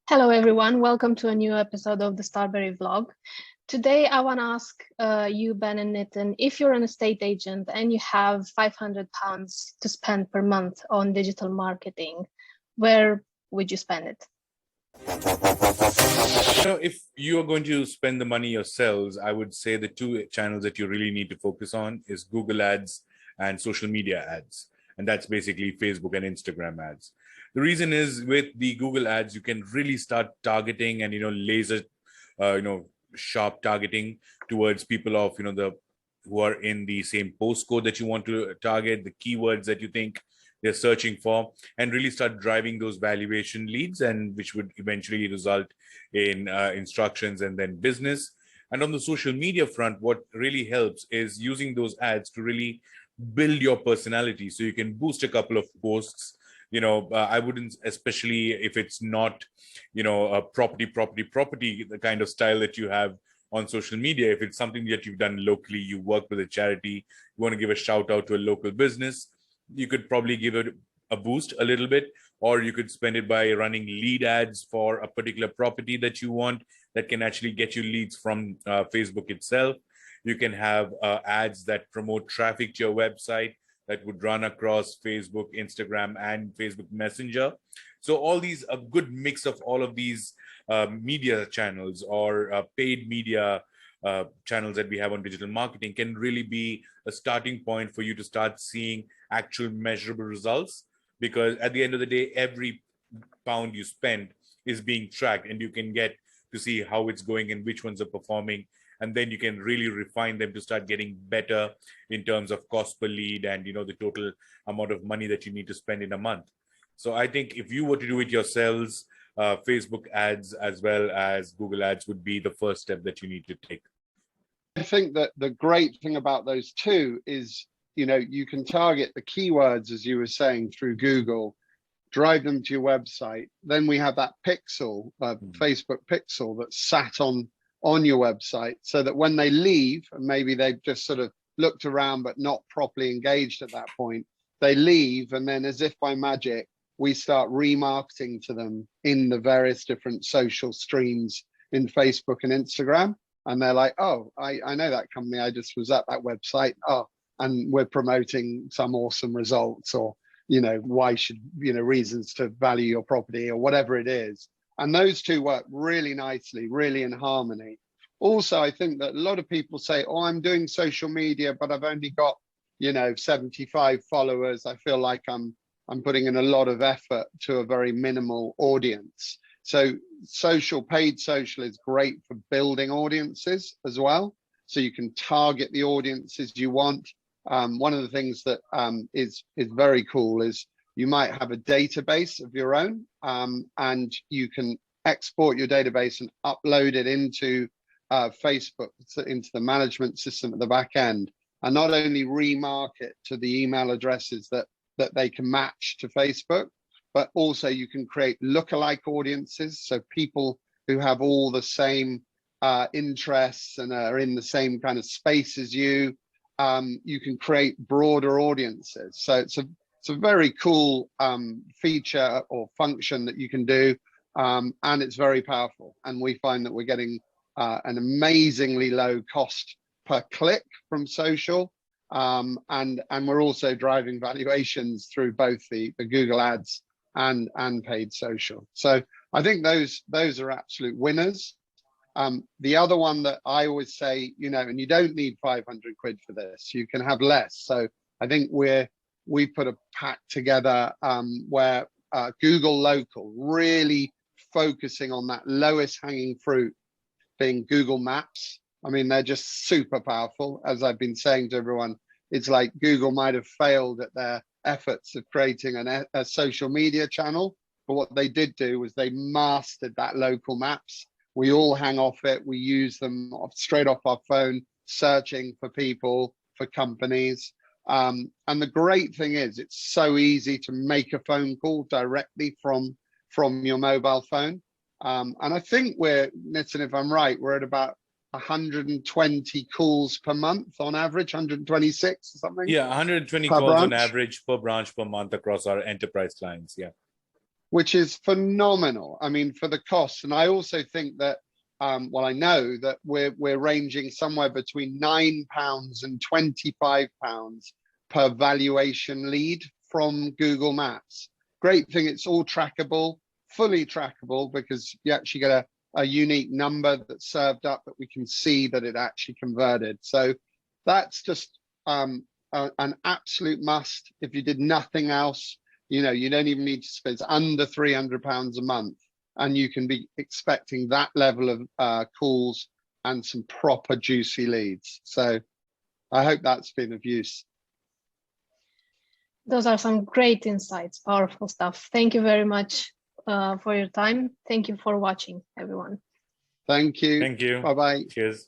Hello everyone, welcome to a new episode of the Starberry vlog. Today I want to ask you, Ben and Nitin, if you're an estate agent and you have £500 to spend per month on digital marketing, where would you spend it? If you are going to spend the money yourselves, I would say the two channels that you really need to focus on is Google ads and social media ads. And that's basically Facebook and Instagram ads. The reason is with the Google ads, you can really start targeting and, laser, sharp targeting towards people of, who are in the same postcode that you want to target, the keywords that you think they're searching for, and really start driving those valuation leads, and which would eventually result in instructions and then business. And on the social media front, what really helps is using those ads to really build your personality. So you can boost a couple of posts. I wouldn't, especially if it's not, a property, the kind of style that you have on social media. If it's something that you've done locally, you work with a charity, you want to give a shout out to a local business, you could probably give it a boost a little bit, or you could spend it by running lead ads for a particular property that you want that can actually get you leads from Facebook itself. You can have ads that promote traffic to your website that would run across Facebook, Instagram, and Facebook Messenger. So all these, a good mix of all of these media channels or paid media channels that we have on digital marketing can really be a starting point for you to start seeing actual measurable results. Because at the end of the day, every pound you spend is being tracked, and you can get to see how it's going and which ones are performing. And then you can really refine them to start getting better in terms of cost per lead and, the total amount of money that you need to spend in a month. So I think if you were to do it yourselves, Facebook ads as well as Google ads would be the first step that you need to take. I think that the great thing about those two is, you can target the keywords, as you were saying, through Google, drive them to your website. Then we have that pixel, Facebook pixel that's sat on your website, so that when they leave, and maybe they've just sort of looked around but not properly engaged at that point, they leave, and then as if by magic, we start remarketing to them in the various different social streams in Facebook and Instagram. And they're like, oh, I know that company. I just was at that website. Oh, and we're promoting some awesome results, or, why should, reasons to value your property, or whatever it is. And those two work really nicely, really in harmony. Also, I think that a lot of people say, oh, I'm doing social media, but I've only got, 75 followers. I feel like I'm putting in a lot of effort to a very minimal audience. So paid social is great for building audiences as well. So you can target the audiences you want. One of the things that is very cool is you might have a database of your own, and you can export your database and upload it into Facebook, into the management system at the back end, and not only remarket to the email addresses that they can match to Facebook, but also you can create lookalike audiences. So people who have all the same interests and are in the same kind of space as you, you can create broader audiences. So it's a very cool feature or function that you can do, and it's very powerful. And we find that we're getting an amazingly low cost per click from social, and we're also driving valuations through both the Google ads and paid social. So I think those are absolute winners. The other one that I always say, and you don't need 500 quid for this, you can have less. So I think we put a pack together where Google Local, really focusing on that lowest hanging fruit being Google Maps. I mean, they're just super powerful. As I've been saying to everyone, it's like Google might have failed at their efforts of creating a social media channel, but what they did do was they mastered that local maps. We all hang off it. We use them straight off our phone, searching for people, for companies. And the great thing is it's so easy to make a phone call directly from your mobile phone. And I think Nitin, if I'm right, we're at about 120 calls per month on average, 126 or something? Yeah, 120 calls on average per branch per month across our enterprise clients. Yeah. which is phenomenal. I mean, for the costs. And I also think that, well, I know that we're ranging somewhere between £9 and £25 per valuation lead from Google Maps. Great thing, it's all trackable, fully trackable, because you actually get a unique number that's served up that we can see that it actually converted. So that's just an absolute must. If you did nothing else, you know, you don't even need to spend under £300 a month, and you can be expecting that level of calls and some proper juicy leads. So I hope that's been of use. Those are some great insights, powerful stuff. Thank you very much for your time. Thank you for watching, everyone. Thank you. Thank you. Bye-bye. Cheers.